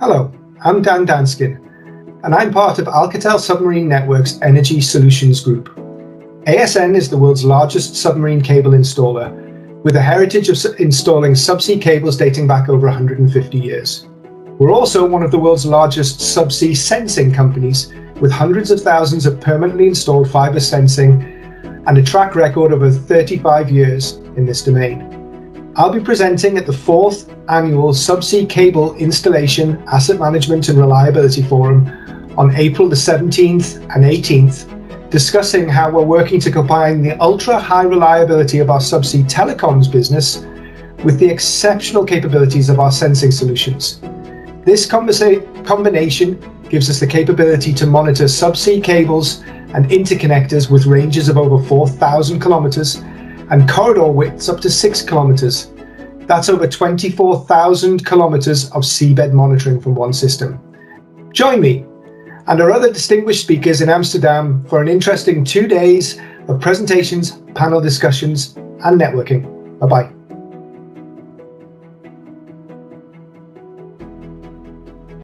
Hello, I'm Dan Danskin, and I'm part of ALCATEL Submarine Network's Energy Solutions Group. ASN is the world's largest submarine cable installer, with a heritage of installing subsea cables dating back over 150 years. We're also one of the world's largest subsea sensing companies, with hundreds of thousands of permanently installed fiber sensing and a track record of over 35 years in this domain. I'll be presenting at the 4th Annual Subsea Cable Installation, Asset Management and Reliability Forum on April the 17th and 18th, discussing how we're working to combine the ultra-high reliability of our subsea telecoms business with the exceptional capabilities of our sensing solutions. This combination gives us the capability to monitor subsea cables and interconnectors with ranges of over 4,000 kilometers and corridor widths up to 6 kilometers. That's over 24,000 kilometers of seabed monitoring from one system. Join me and our other distinguished speakers in Amsterdam for an interesting 2 days of presentations, panel discussions, and networking. Bye-bye.